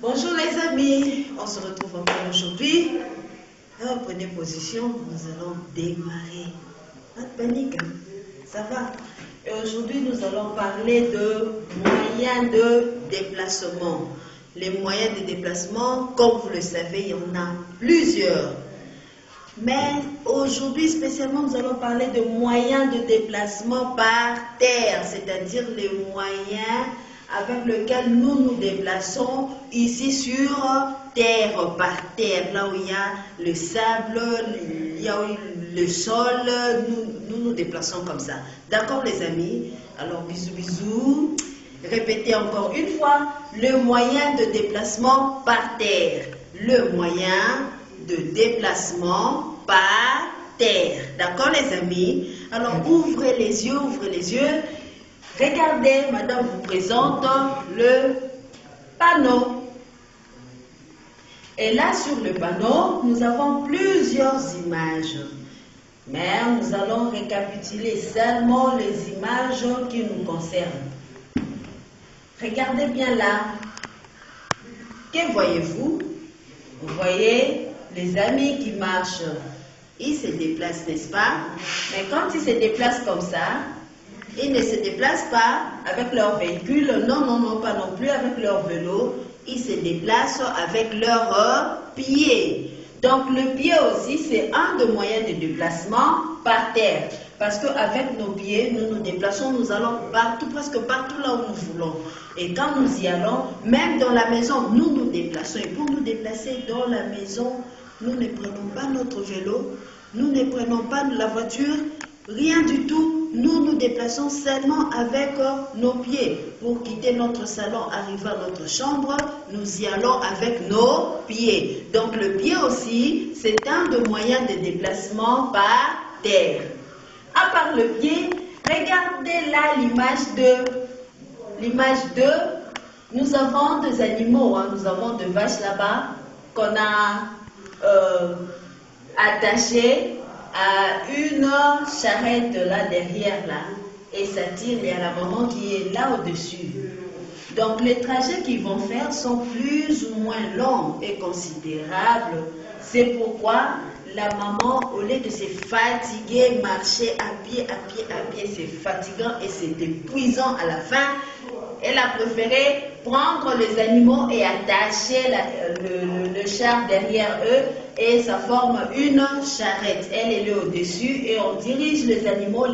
Bonjour les amis, on se retrouve encore aujourd'hui. Prenez position, nous allons démarrer. Pas de panique, hein? Ça va. Et aujourd'hui, nous allons parler de moyens de déplacement. Les moyens de déplacement, comme vous le savez, il y en a plusieurs. Mais aujourd'hui, spécialement, nous allons parler de moyens de déplacement par terre, c'est-à-dire les moyens avec lesquels nous nous déplaçons ici sur terre, par terre, là où il y a le sable, il y a le sol, nous nous déplaçons comme ça. D'accord les amis? Alors bisous bisous. Répétez encore une fois, le moyen de déplacement par terre. Le moyen de déplacement par terre. D'accord les amis? Alors ouvrez les yeux, ouvrez les yeux. Regardez, madame vous présente le panneau. Et là sur le panneau, nous avons plusieurs images. Mais nous allons récapituler seulement les images qui nous concernent. Regardez bien là. Que voyez-vous? Vous voyez les amis qui marchent. Ils se déplacent, n'est-ce pas? Mais quand ils se déplacent comme ça, ils ne se déplacent pas avec leur véhicule, non, pas non plus avec leur vélo. Ils se déplacent avec leurs pieds. Donc le pied aussi, c'est un des moyens de déplacement par terre. Parce qu'avec nos pieds, nous nous déplaçons, nous allons partout, presque partout là où nous voulons. Et quand nous y allons, même dans la maison, nous nous déplaçons. Et pour nous déplacer dans la maison, nous ne prenons pas notre vélo, nous ne prenons pas la voiture, rien du tout. Nous nous déplaçons seulement avec nos pieds. Pour quitter notre salon, arriver à notre chambre, nous y allons avec nos pieds. Donc le pied aussi, c'est un des moyens de déplacement par terre. À part le pied, regardez là l'image 2. L'image 2, nous avons des animaux, hein. Nous avons des vaches là-bas qu'on a attachées à une charrette là derrière là. Et ça tire, il y a la maman qui est là au-dessus. Donc les trajets qu'ils vont faire sont plus ou moins longs et considérables. C'est pourquoi la maman, au lieu de se fatiguer, marcher à pied, c'est fatigant et c'est épuisant à la fin. Elle a préféré prendre les animaux et attacher le char derrière eux et ça forme une charrette. Elle est là au-dessus et on dirige les animaux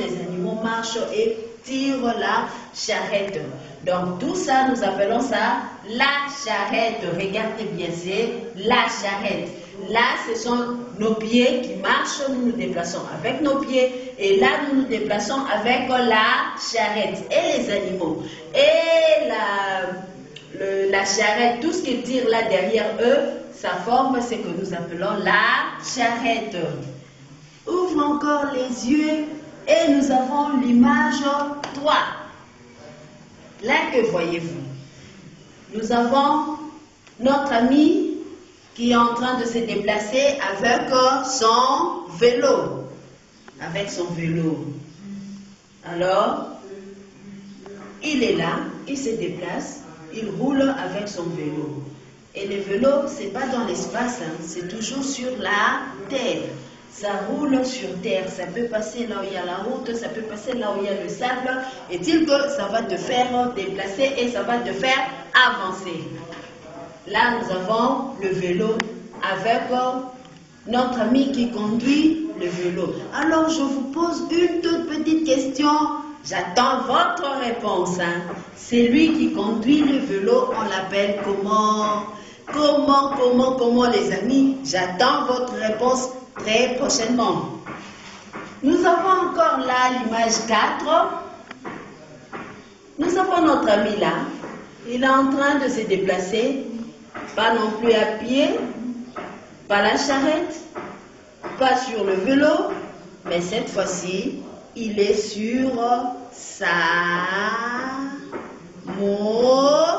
marchent et tirent la charrette. Donc tout ça, nous appelons ça la charrette. Regardez bien, c'est la charrette. Là, ce sont nos pieds qui marchent, nous nous déplaçons avec nos pieds. Et là, nous nous déplaçons avec la charrette et les animaux. Et la charrette, tout ce qui tire là derrière eux, ça forme ce que nous appelons la charrette. Ouvre encore les yeux et nous avons l'image 3. Là, que voyez-vous? Nous avons notre ami qui est en train de se déplacer avec son vélo. Avec son vélo. Alors, il est là, il se déplace, il roule avec son vélo. Et le vélo, ce n'est pas dans l'espace, hein, c'est toujours sur la terre. Ça roule sur terre, ça peut passer là où il y a la route, ça peut passer là où il y a le sable. Est-il que ça va te faire déplacer et ça va te faire avancer? Là, nous avons le vélo avec notre ami qui conduit le vélo. Alors, je vous pose une toute petite question. J'attends votre réponse. Hein. C'est lui qui conduit le vélo, on l'appelle comment? Comment, les amis? J'attends votre réponse très prochainement. Nous avons encore là l'image 4. Nous avons notre ami là. Il est en train de se déplacer. Pas non plus à pied, pas la charrette, pas sur le vélo, mais cette fois-ci, il est sur sa moto.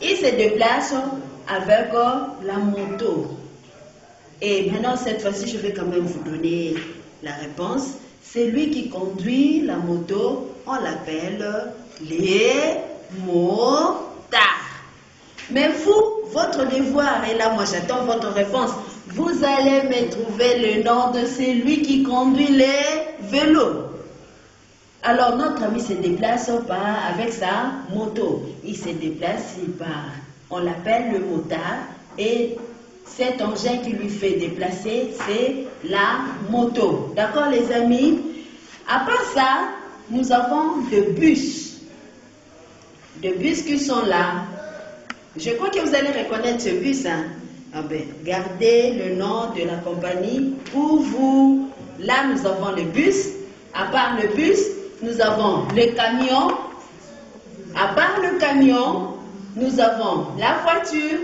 Il se déplace avec la moto. Et maintenant, cette fois-ci, je vais quand même vous donner la réponse. C'est lui qui conduit la moto, on l'appelle les motards. Mais vous, votre devoir, et là moi j'attends votre réponse, vous allez me trouver le nom de celui qui conduit les vélos. Alors notre ami se déplace avec sa moto. Il se déplace, il part. On l'appelle le motard et cet engin qui lui fait déplacer, c'est la moto. D'accord les amis? À part ça, nous avons des bus. Des bus qui sont là. Je crois que vous allez reconnaître ce bus. Hein? Ah ben, gardez le nom de la compagnie pour vous. Là, nous avons le bus. À part le bus, nous avons le camion. À part le camion, nous avons la voiture.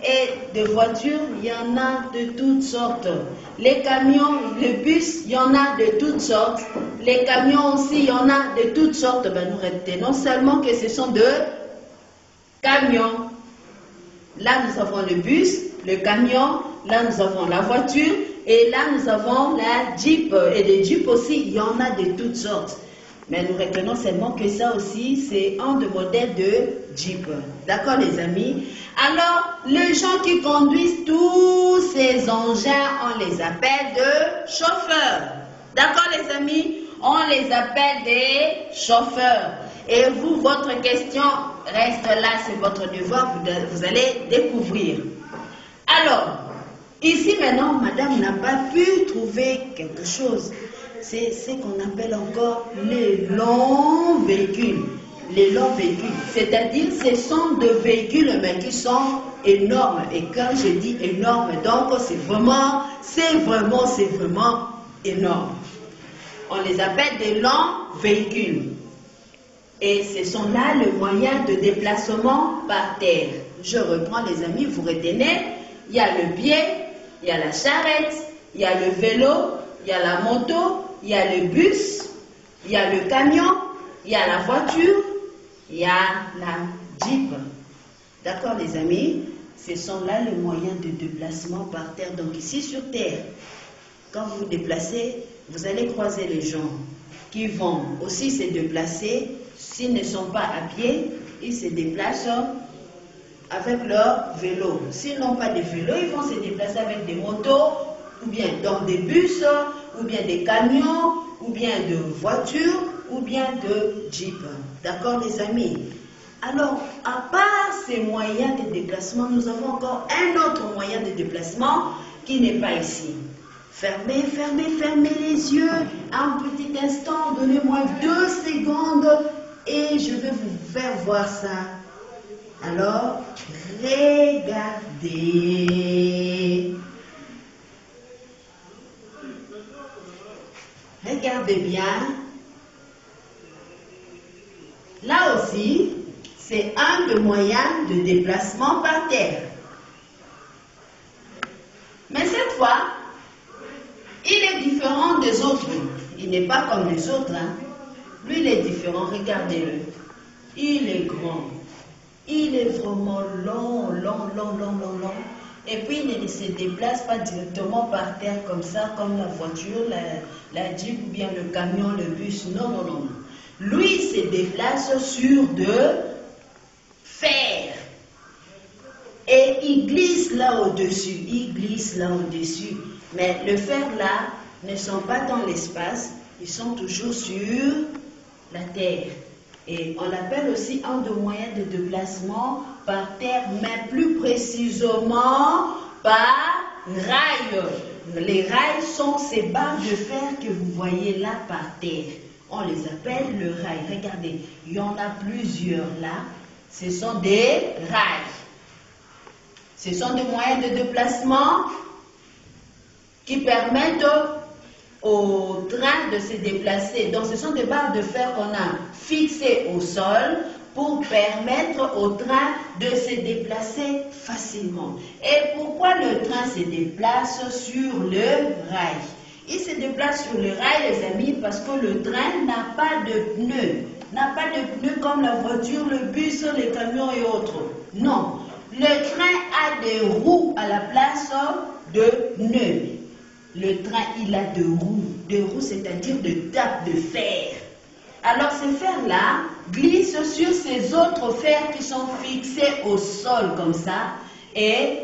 Et de voitures, il y en a de toutes sortes. Les camions, le bus, il y en a de toutes sortes. Les camions aussi, il y en a de toutes sortes. Ben, nous retenons seulement que ce sont de camions. Là, nous avons le bus, le camion. Là, nous avons la voiture. Et là, nous avons la Jeep. Et les Jeeps aussi, il y en a de toutes sortes. Mais nous retenons seulement que ça aussi, c'est un des modèles de Jeep. D'accord, les amis? Alors, les gens qui conduisent tous ces engins, on les appelle de chauffeurs. D'accord, les amis? On les appelle des chauffeurs. Et vous, votre question reste là, c'est votre devoir, vous allez découvrir. Alors, ici maintenant, madame n'a pas pu trouver quelque chose. C'est ce qu'on appelle encore les longs véhicules. Les longs véhicules, c'est-à-dire ce sont des véhicules mais qui sont énormes. Et quand je dis énorme, donc c'est vraiment énorme. On les appelle des longs véhicules. Et ce sont là le moyen de déplacement par terre. Je reprends les amis, vous retenez, il y a le pied, il y a la charrette, il y a le vélo, il y a la moto, il y a le bus, il y a le camion, il y a la voiture, il y a la Jeep. D'accord les amis? Ce sont là les moyens de déplacement par terre. Donc ici sur terre, quand vous vous déplacez, vous allez croiser les gens qui vont aussi se déplacer. S'ils ne sont pas à pied, ils se déplacent avec leur vélo. S'ils n'ont pas de vélo, ils vont se déplacer avec des motos, ou bien dans des bus, ou bien des camions, ou bien de voitures, ou bien de Jeep. D'accord les amis? Alors, à part ces moyens de déplacement, nous avons encore un autre moyen de déplacement qui n'est pas ici. Fermez les yeux un petit instant, donnez-moi 2 secondes et je vais vous faire voir ça. Alors, regardez. Regardez bien. Là aussi, c'est un des moyens de déplacement par terre. Mais cette fois, il est différent des autres. Il n'est pas comme les autres. Hein. Lui, il est différent. Regardez-le. Il est grand. Il est vraiment long. Et puis, il ne se déplace pas directement par terre comme ça, comme la voiture, la Jeep ou bien le camion, le bus. Non. Lui, il se déplace sur de fer. Et il glisse là au-dessus. Mais le fer là ne sont pas dans l'espace, ils sont toujours sur la terre. Et on l'appelle aussi un des moyens de déplacement par terre, mais plus précisément par rail. Les rails sont ces barres de fer que vous voyez là par terre. On les appelle le rail. Regardez, il y en a plusieurs là. Ce sont des rails. Ce sont des moyens de déplacement qui permettent au train de se déplacer. Donc ce sont des barres de fer qu'on a fixées au sol pour permettre au train de se déplacer facilement. Et pourquoi le train se déplace sur le rail? Il se déplace sur le rail, les amis, parce que le train n'a pas de pneus. N'a pas de pneus comme la voiture, le bus, les camions et autres. Non. Le train a des roues à la place de pneus. Le train, il a des roues. Des roues, c'est-à-dire des tapes de fer. Alors ces fers-là glissent sur ces autres fers qui sont fixés au sol comme ça. Et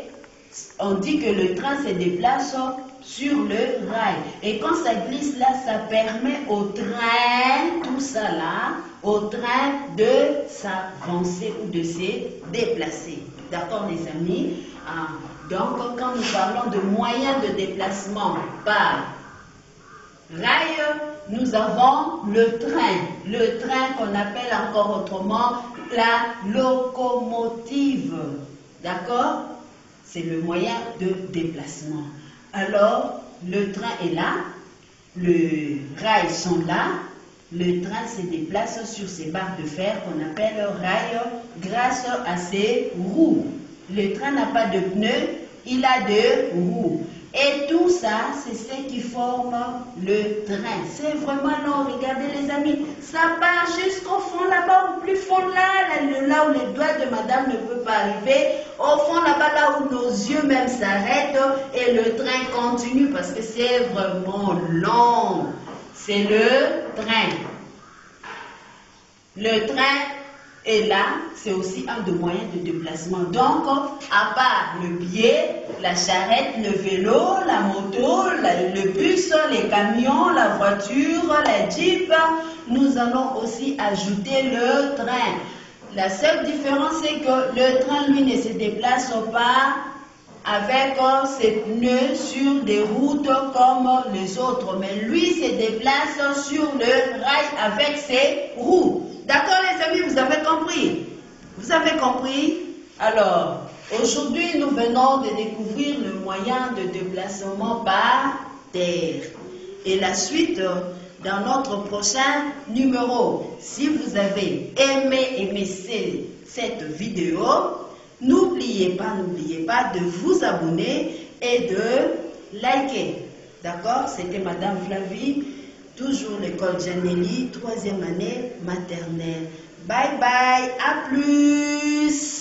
on dit que le train se déplace sur le rail. Et quand ça glisse là, ça permet au train, tout ça là, au train de s'avancer ou de se déplacer. D'accord les amis? Donc quand nous parlons de moyens de déplacement par rail, nous avons le train qu'on appelle encore autrement la locomotive. D'accord? C'est le moyen de déplacement. Alors, le train est là, les rails sont là, le train se déplace sur ces barres de fer qu'on appelle rails grâce à ses roues. Le train n'a pas de pneus, il a des roues. Et tout ça, c'est ce qui forme le train. C'est vraiment long, regardez les amis. Ça part jusqu'au fond là-bas, au plus fond là où les doigts de madame ne peuvent pas arriver. Au fond là-bas, là où nos yeux même s'arrêtent. Et le train continue parce que c'est vraiment long. C'est le train. Le train est là, c'est aussi un des moyens de déplacement. Donc, à part le pied, la charrette, le vélo, la moto, le bus, les camions, la voiture, la jeep, nous allons aussi ajouter le train. La seule différence, c'est que le train, lui, ne se déplace pas avec ses pneus sur des routes comme les autres. Mais lui se déplace sur le rail avec ses roues. D'accord les amis, vous avez compris? Vous avez compris? Alors, aujourd'hui, nous venons de découvrir le moyen de déplacement par terre. Et la suite dans notre prochain numéro. Si vous avez aimé cette vidéo, n'oubliez pas de vous abonner et de liker. D'accord? C'était Madame Flavie, toujours l'école Janelli, 3e année maternelle. Bye bye, à plus!